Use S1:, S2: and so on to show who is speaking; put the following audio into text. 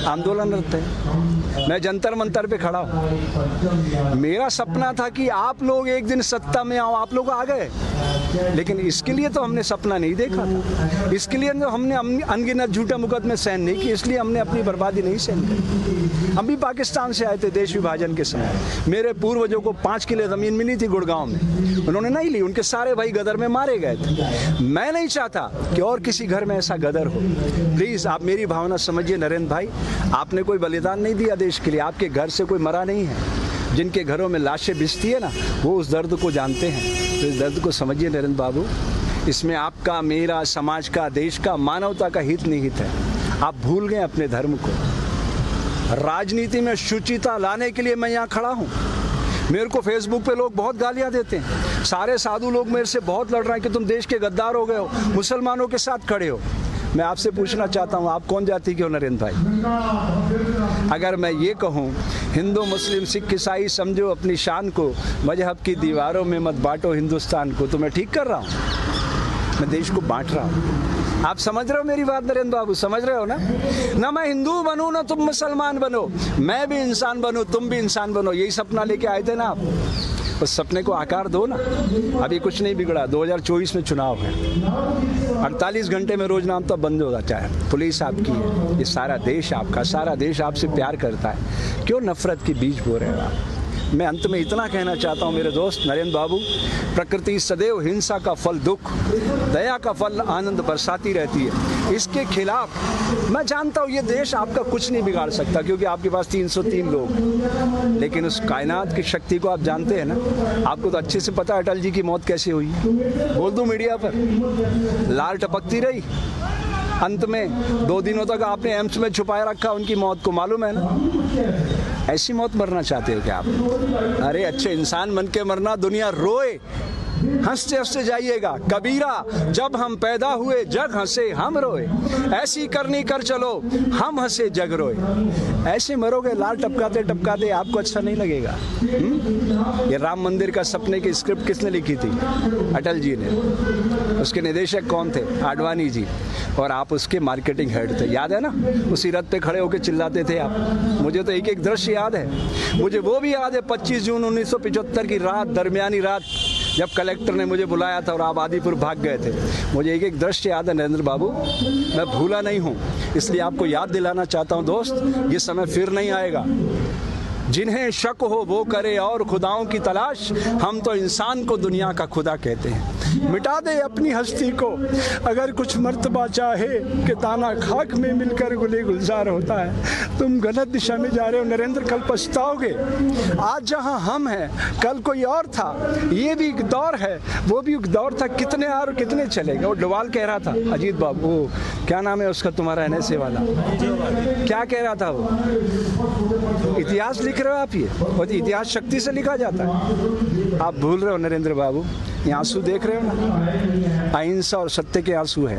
S1: आंदोलनरत है। मैं जंतर मंतर पे खड़ा हूँ। मेरा सपना था कि आप लोग एक दिन सत्ता में आओ, आप लोग आ गए, लेकिन इसके लिए तो हमने सपना नहीं देखा था। इसके लिए तो हमने अनगिनत झूठे मुकदमे सहन नहीं किए, इसलिए हमने अपनी बर्बादी नहीं सहन की। हम भी पाकिस्तान से आए थे देश विभाजन के समय। मेरे पूर्वजों को 5 किले ज़मीन मिली थी गुड़गांव में, उन्होंने नहीं ली, उनके सारे भाई गदर में मारे गए थे। मैं नहीं चाहता कि और किसी घर में ऐसा गदर हो। प्लीज़ आप मेरी भावना समझिए नरेंद्र भाई, आपने कोई बलिदान नहीं दिया देश के लिए, आपके घर से कोई मरा नहीं है। जिनके घरों में लाशें बिछती है ना, वो उस दर्द को जानते हैं। तो इस दर्द को समझिए नरेंद्र बाबू, इसमें आपका, मेरा, समाज का, देश का, मानवता का हित निहित है। आप भूल गए अपने धर्म को। राजनीति में शुचिता लाने के लिए मैं यहाँ खड़ा हूँ। मेरे को फेसबुक पे लोग बहुत गालियाँ देते हैं, सारे साधु लोग मेरे से बहुत लड़ रहे हैं कि तुम देश के गद्दार हो गए हो, मुसलमानों के साथ खड़े हो। मैं आपसे पूछना चाहता हूँ, आप कौन जाति के हो नरेंद्र भाई? अगर मैं ये कहूँ हिंदू मुस्लिम सिख ईसाई समझो अपनी शान को, मजहब की दीवारों में मत बांटो हिंदुस्तान को, तो मैं ठीक कर रहा हूँ? मैं देश को बांट रहा हूँ। आप समझ रहे हो मेरी बात नरेंद्र बाबू? समझ रहे हो ना? ना मैं हिंदू बनूं ना तुम मुसलमान बनो, मैं भी इंसान बनूं तुम भी इंसान बनो। यही सपना लेके आए थे ना आप, उस सपने को आकार दो ना। अभी कुछ नहीं बिगड़ा, 2024 में चुनाव है, 48 घंटे में रोज नाम तो बंद हो जाता है। पुलिस आपकी है, ये सारा देश आपका, सारा देश आपसे प्यार करता है। क्यों नफरत के बीज बो रहे हो आप? मैं अंत में इतना कहना चाहता हूँ मेरे दोस्त नरेंद्र बाबू, प्रकृति सदैव हिंसा का फल दुख, दया का फल आनंद बरसाती रहती है। इसके खिलाफ मैं जानता हूँ ये देश आपका कुछ नहीं बिगाड़ सकता, क्योंकि आपके पास 303 लोग हैं, लेकिन उस कायनात की शक्ति को आप जानते हैं ना। आपको तो अच्छे से पता है अटल जी की मौत कैसे हुई। बोल दूँ मीडिया पर, लाल टपकती रही, अंत में 2 दिनों तक आपने एम्स में छुपाए रखा उनकी मौत को, मालूम है ना? ऐसी मौत मरना चाहते हो क्या आप? अरे अच्छे इंसान बन के मरना, दुनिया रोए, हंसते हंसते जाइएगा। कबीरा जब हम पैदा हुए जग हंसे हम रोए, ऐसी करनी कर चलो हम हंसे जग रोए। ऐसे मरोगे लाल टपकाते टपकाते, आपको अच्छा नहीं लगेगा। ये राम मंदिर का सपने की स्क्रिप्ट किसने लिखी थी? अटल जी ने। उसके निदेशक कौन थे? आडवाणी जी। और आप उसके मार्केटिंग हेड थे, याद है ना? उसी रथ पे खड़े होकर चिल्लाते थे आप। मुझे तो एक एक दृश्य याद है। मुझे वो भी याद है 25 जून 1975 की रात, दरमियानी रात, जब कलेक्टर ने मुझे बुलाया था और आप आदिपुर भाग गए थे। मुझे एक एक दृश्य याद है नरेंद्र बाबू, मैं भूला नहीं हूँ। इसलिए आपको याद दिलाना चाहता हूँ दोस्त, ये समय फिर नहीं आएगा। जिन्हें शक हो वो करे और खुदाओं की तलाश, हम तो इंसान को दुनिया का खुदा कहते हैं। मिटा दे अपनी हस्ती को अगर कुछ मर्तबा चाहे, कि दाना खाक में मिलकर गुले गुलजार होता है। तुम गलत दिशा में जा रहे हो नरेंद्र, कल पछताओगे। आज जहां हम हैं कल कोई और था, ये भी एक दौर है, वो भी एक दौर था। कितने और कितने चलेगा? वो डोवाल कह रहा था, अजीत बाबू, वो क्या नाम है उसका तुम्हारा NSA वाला, क्या कह रहा था वो? इतिहास लिख रहे हो आप, ये और इतिहास शक्ति से लिखा जाता है। आप भूल रहे हो नरेंद्र बाबू, ये आंसू देख रहे हो ना, अहिंसा और सत्य के आंसू है।